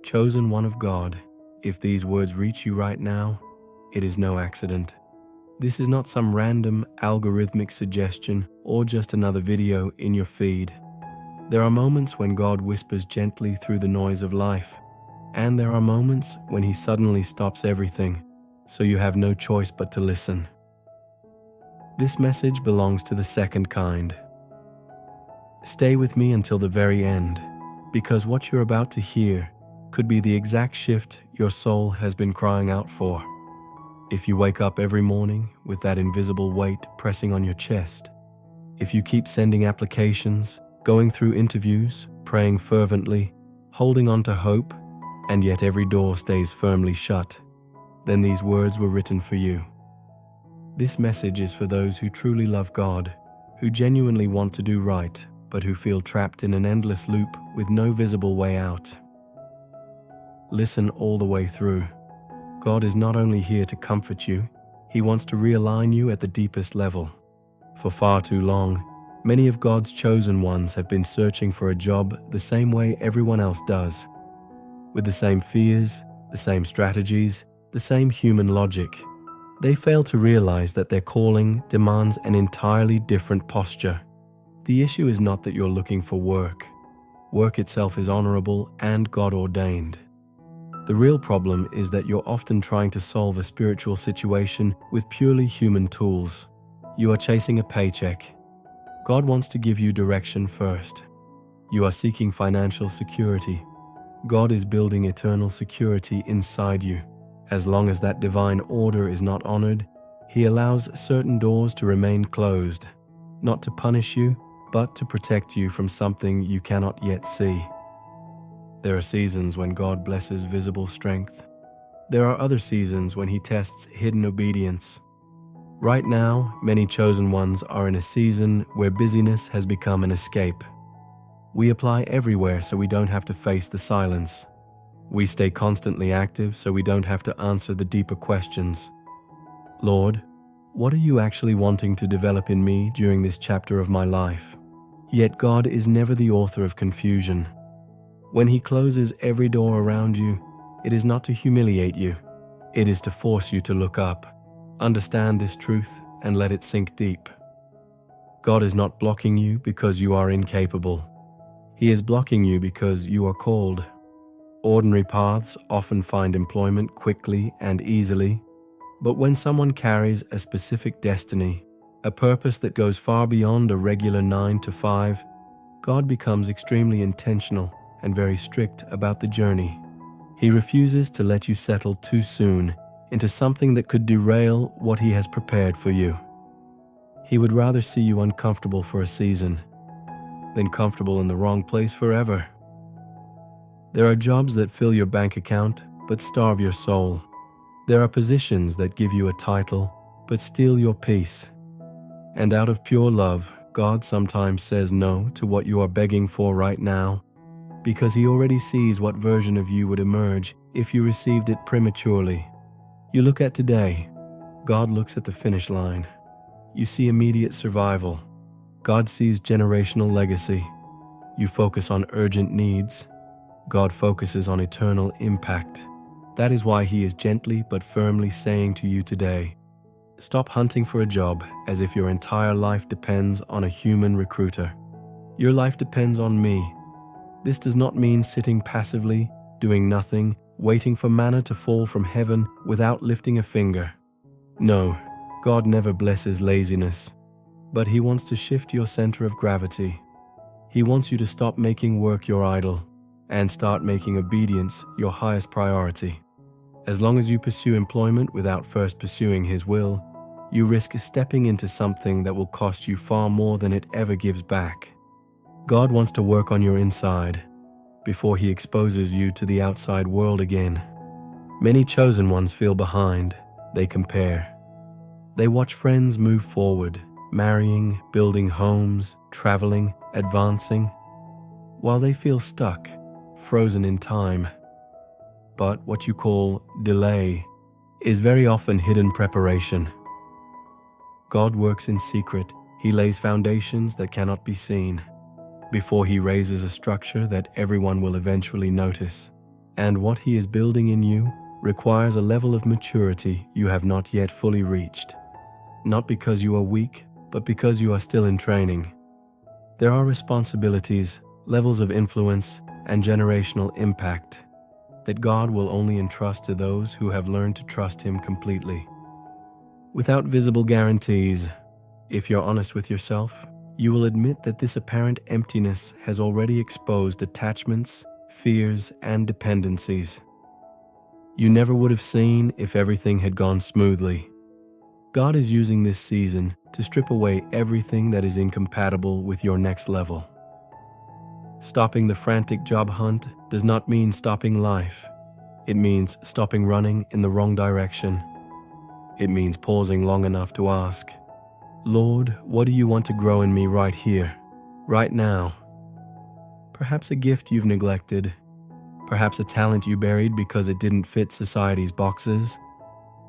chosen one of God, if these words reach you right now, it is no accident. This is not some random algorithmic suggestion or just another video in your feed. There are moments when God whispers gently through the noise of life, and there are moments when He suddenly stops everything, so you have no choice but to listen. This message belongs to the second kind. Stay with me until the very end, because what you're about to hear could be the exact shift your soul has been crying out for. If you wake up every morning with that invisible weight pressing on your chest, if you keep sending applications, going through interviews, praying fervently, holding on to hope, and yet every door stays firmly shut, then these words were written for you. This message is for those who truly love God, who genuinely want to do right, but who feel trapped in an endless loop with no visible way out. Listen all the way through. God is not only here to comfort you, He wants to realign you at the deepest level. For far too long, many of God's chosen ones have been searching for a job the same way everyone else does, with the same fears, the same strategies, the same human logic. They fail to realize that their calling demands an entirely different posture. The issue is not that you're looking for work. Work itself is honorable and God-ordained. The real problem is that you're often trying to solve a spiritual situation with purely human tools. You are chasing a paycheck. God wants to give you direction first. You are seeking financial security. God is building eternal security inside you. As long as that divine order is not honored, He allows certain doors to remain closed, not to punish you, but to protect you from something you cannot yet see. There are seasons when God blesses visible strength. There are other seasons when He tests hidden obedience. Right now, many chosen ones are in a season where busyness has become an escape. We apply everywhere so we don't have to face the silence. We stay constantly active so we don't have to answer the deeper questions. Lord, what are you actually wanting to develop in me during this chapter of my life? Yet God is never the author of confusion. When He closes every door around you, it is not to humiliate you. It is to force you to look up. Understand this truth and let it sink deep. God is not blocking you because you are incapable. He is blocking you because you are called. Ordinary paths often find employment quickly and easily, but when someone carries a specific destiny, a purpose that goes far beyond a regular 9 to 5, God becomes extremely intentional and very strict about the journey. He refuses to let you settle too soon into something that could derail what He has prepared for you. He would rather see you uncomfortable for a season than comfortable in the wrong place forever. There are jobs that fill your bank account but starve your soul. There are positions that give you a title but steal your peace. And out of pure love, God sometimes says no to what you are begging for right now, because He already sees what version of you would emerge if you received it prematurely. You look at today, God looks at the finish line. You see immediate survival. God sees generational legacy. You focus on urgent needs. God focuses on eternal impact. That is why He is gently but firmly saying to you today, stop hunting for a job as if your entire life depends on a human recruiter. Your life depends on me. This does not mean sitting passively, doing nothing, waiting for manna to fall from heaven without lifting a finger. No, God never blesses laziness, but He wants to shift your center of gravity. He wants you to stop making work your idol and start making obedience your highest priority. As long as you pursue employment without first pursuing His will, you risk stepping into something that will cost you far more than it ever gives back. God wants to work on your inside before He exposes you to the outside world again. Many chosen ones feel behind. They compare. They watch friends move forward, marrying, building homes, traveling, advancing, while they feel stuck, frozen in time. But what you call delay is very often hidden preparation. God works in secret. He lays foundations that cannot be seen before He raises a structure that everyone will eventually notice. And what He is building in you requires a level of maturity you have not yet fully reached. Not because you are weak, but because you are still in training. There are responsibilities, levels of influence, and generational impact that God will only entrust to those who have learned to trust Him completely. Without visible guarantees, if you're honest with yourself, you will admit that this apparent emptiness has already exposed attachments, fears, and dependencies you never would have seen if everything had gone smoothly. God is using this season to strip away everything that is incompatible with your next level. Stopping the frantic job hunt does not mean stopping life. It means stopping running in the wrong direction. It means pausing long enough to ask, Lord, what do you want to grow in me right here, right now? Perhaps a gift you've neglected. Perhaps a talent you buried because it didn't fit society's boxes.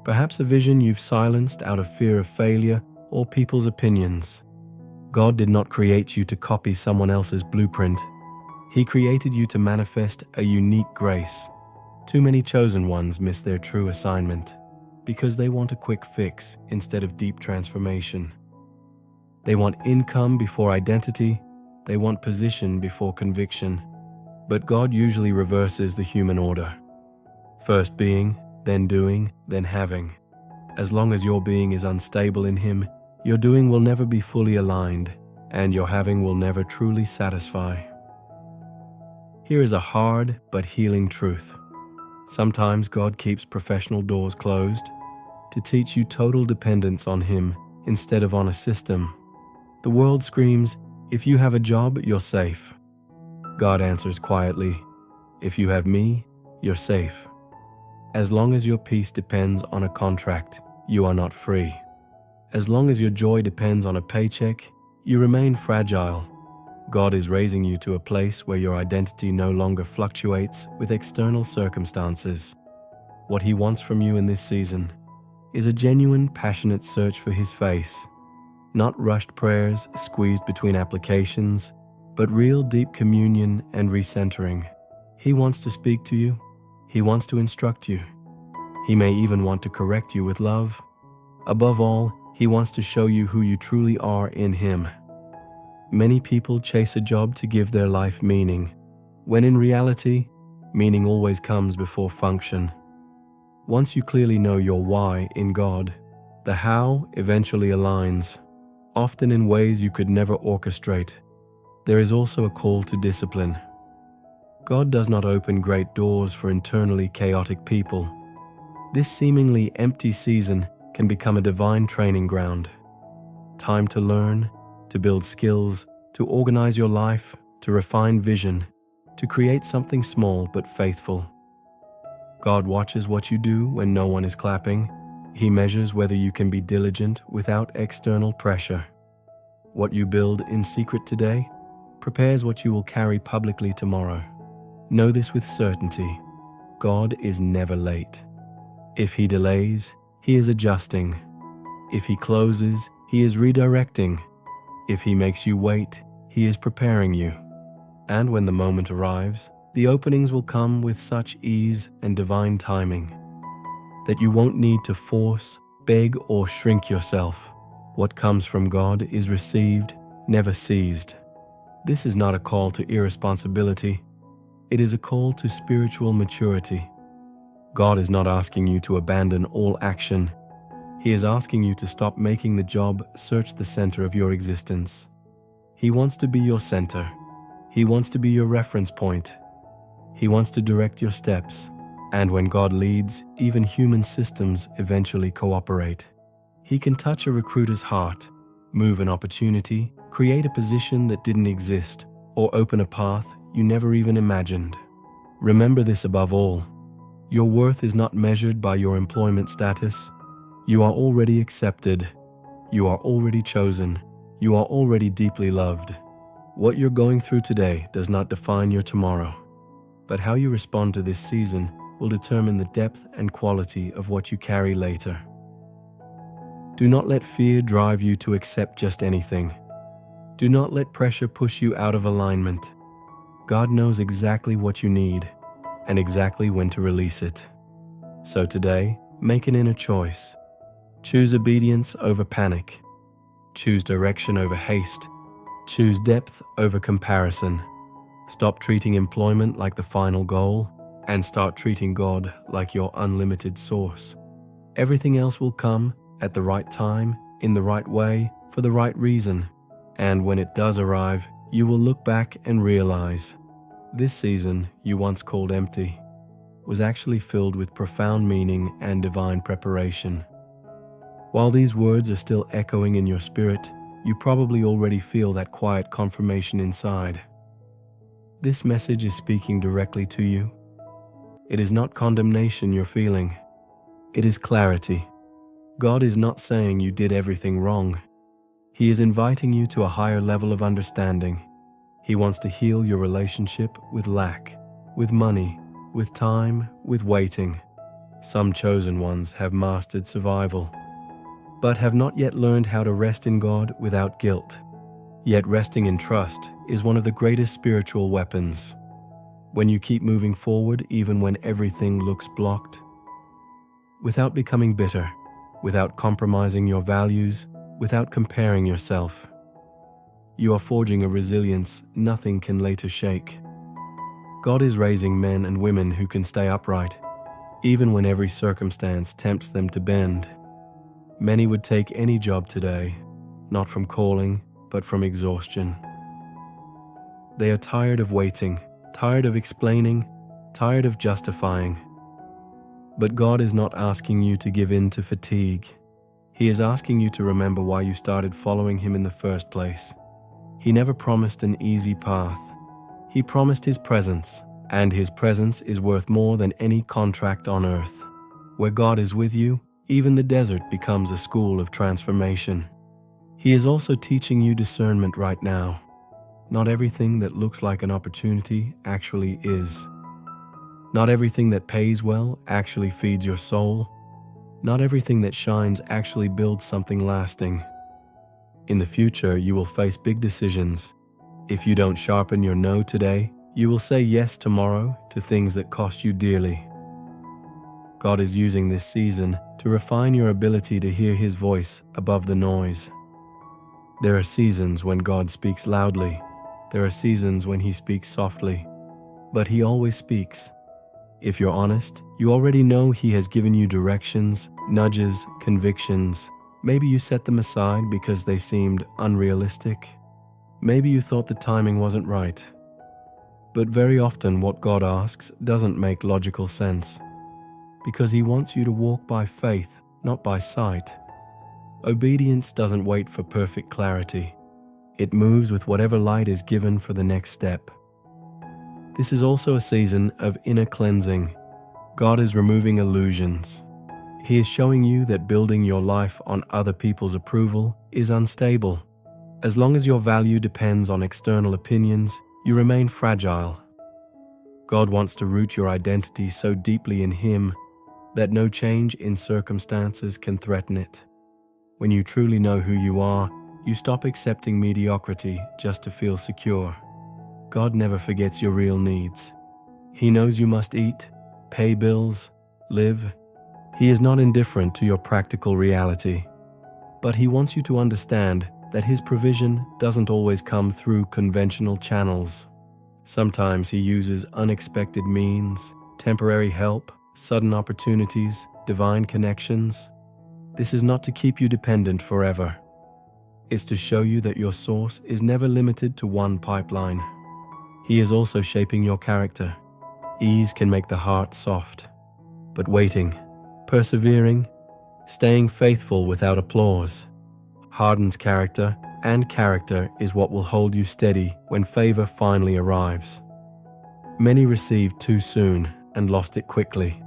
Perhaps a vision you've silenced out of fear of failure or people's opinions. God did not create you to copy someone else's blueprint. He created you to manifest a unique grace. Too many chosen ones miss their true assignment because they want a quick fix instead of deep transformation. They want income before identity. They want position before conviction. But God usually reverses the human order. First being, then doing, then having. As long as your being is unstable in Him, your doing will never be fully aligned, and your having will never truly satisfy. Here is a hard but healing truth. Sometimes God keeps professional doors closed to teach you total dependence on Him instead of on a system. The world screams, if you have a job, you're safe. God answers quietly, if you have me, you're safe. As long as your peace depends on a contract, you are not free. As long as your joy depends on a paycheck, you remain fragile. God is raising you to a place where your identity no longer fluctuates with external circumstances. What He wants from you in this season is a genuine, passionate search for His face. Not rushed prayers squeezed between applications, but real deep communion and recentering. He wants to speak to you. He wants to instruct you. He may even want to correct you with love. Above all, He wants to show you who you truly are in Him. Many people chase a job to give their life meaning, when in reality, meaning always comes before function. Once you clearly know your why in God, the how eventually aligns, often in ways you could never orchestrate. There is also a call to discipline. God does not open great doors for internally chaotic people. This seemingly empty season can become a divine training ground. Time to learn, to build skills, to organize your life, to refine vision, to create something small but faithful. God watches what you do when no one is clapping. He measures whether you can be diligent without external pressure. What you build in secret today prepares what you will carry publicly tomorrow. Know this with certainty. God is never late. If He delays, He is adjusting. If He closes, He is redirecting. If He makes you wait, He is preparing you. And when the moment arrives, the openings will come with such ease and divine timing that you won't need to force, beg, or shrink yourself. What comes from God is received, never seized. This is not a call to irresponsibility. It is a call to spiritual maturity. God is not asking you to abandon all action. He is asking you to stop making the job search the center of your existence. He wants to be your center. He wants to be your reference point. He wants to direct your steps. And when God leads, even human systems eventually cooperate. He can touch a recruiter's heart, move an opportunity, create a position that didn't exist, or open a path you never even imagined. Remember this above all. Your worth is not measured by your employment status. You are already accepted. You are already chosen. You are already deeply loved. What you're going through today does not define your tomorrow, but how you respond to this season will determine the depth and quality of what you carry later. Do not let fear drive you to accept just anything. Do not let pressure push you out of alignment. God knows exactly what you need, and exactly when to release it. So today, make an inner choice. Choose obedience over panic. Choose direction over haste. Choose depth over comparison. Stop treating employment like the final goal and start treating God like your unlimited source. Everything else will come at the right time, in the right way, for the right reason. And when it does arrive, you will look back and realize this season you once called empty was actually filled with profound meaning and divine preparation. While these words are still echoing in your spirit, you probably already feel that quiet confirmation inside. This message is speaking directly to you. It is not condemnation you're feeling. It is clarity. God is not saying you did everything wrong. He is inviting you to a higher level of understanding. He wants to heal your relationship with lack, with money, with time, with waiting. Some chosen ones have mastered survival, but have not yet learned how to rest in God without guilt. Yet resting in trust is one of the greatest spiritual weapons. When you keep moving forward even when everything looks blocked, without becoming bitter, without compromising your values, without comparing yourself, you are forging a resilience nothing can later shake. God is raising men and women who can stay upright, even when every circumstance tempts them to bend. Many would take any job today, not from calling, but from exhaustion. They are tired of waiting, tired of explaining, tired of justifying. But God is not asking you to give in to fatigue. He is asking you to remember why you started following Him in the first place. He never promised an easy path. He promised His presence, and His presence is worth more than any contract on earth. Where God is with you, even the desert becomes a school of transformation. He is also teaching you discernment right now. Not everything that looks like an opportunity actually is. Not everything that pays well actually feeds your soul. Not everything that shines actually builds something lasting. In the future, you will face big decisions. If you don't sharpen your no today, you will say yes tomorrow to things that cost you dearly. God is using this season to refine your ability to hear His voice above the noise. There are seasons when God speaks loudly. There are seasons when He speaks softly. But He always speaks. If you're honest, you already know He has given you directions, nudges, convictions. Maybe you set them aside because they seemed unrealistic. Maybe you thought the timing wasn't right. But very often what God asks doesn't make logical sense, because He wants you to walk by faith, not by sight. Obedience doesn't wait for perfect clarity. It moves with whatever light is given for the next step. This is also a season of inner cleansing. God is removing illusions. He is showing you that building your life on other people's approval is unstable. As long as your value depends on external opinions, you remain fragile. God wants to root your identity so deeply in Him that no change in circumstances can threaten it. When you truly know who you are, you stop accepting mediocrity just to feel secure. God never forgets your real needs. He knows you must eat, pay bills, live. He is not indifferent to your practical reality, but He wants you to understand that His provision doesn't always come through conventional channels. Sometimes He uses unexpected means, temporary help, sudden opportunities, divine connections. This is not to keep you dependent forever. It's to show you that your source is never limited to one pipeline. He is also shaping your character. Ease can make the heart soft, but waiting, persevering, staying faithful without applause, hardens character, and character is what will hold you steady when favor finally arrives. Many received too soon and lost it quickly.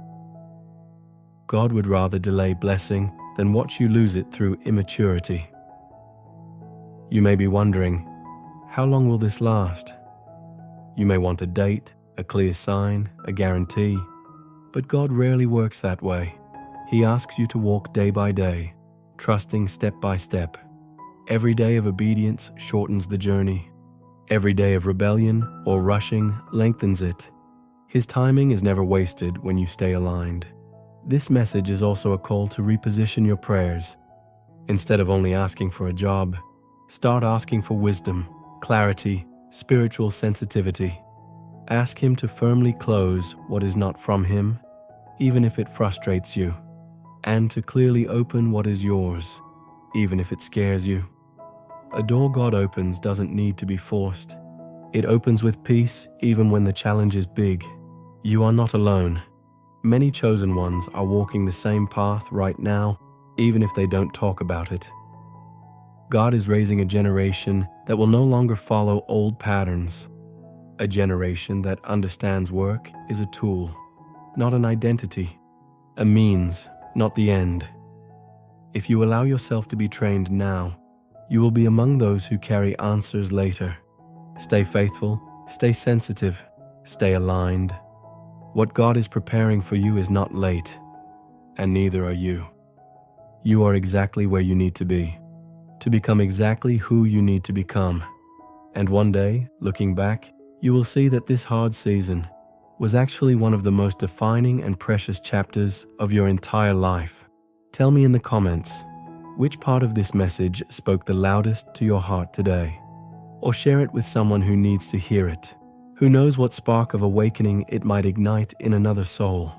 God would rather delay blessing than watch you lose it through immaturity. You may be wondering, how long will this last? You may want a date, a clear sign, a guarantee, but God rarely works that way. He asks you to walk day by day, trusting step by step. Every day of obedience shortens the journey. Every day of rebellion or rushing lengthens it. His timing is never wasted when you stay aligned. This message is also a call to reposition your prayers. Instead of only asking for a job, start asking for wisdom, clarity, spiritual sensitivity. Ask Him to firmly close what is not from Him, even if it frustrates you, and to clearly open what is yours, even if it scares you. A door God opens doesn't need to be forced. It opens with peace even when the challenge is big. You are not alone. Many chosen ones are walking the same path right now, even if they don't talk about it. God is raising a generation that will no longer follow old patterns. A generation that understands work is a tool, not an identity, a means, not the end. If you allow yourself to be trained now, you will be among those who carry answers later. Stay faithful, stay sensitive, stay aligned. What God is preparing for you is not late, and neither are you. You are exactly where you need to be, to become exactly who you need to become. And one day, looking back, you will see that this hard season was actually one of the most defining and precious chapters of your entire life. Tell me in the comments, which part of this message spoke the loudest to your heart today? Or share it with someone who needs to hear it. Who knows what spark of awakening it might ignite in another soul?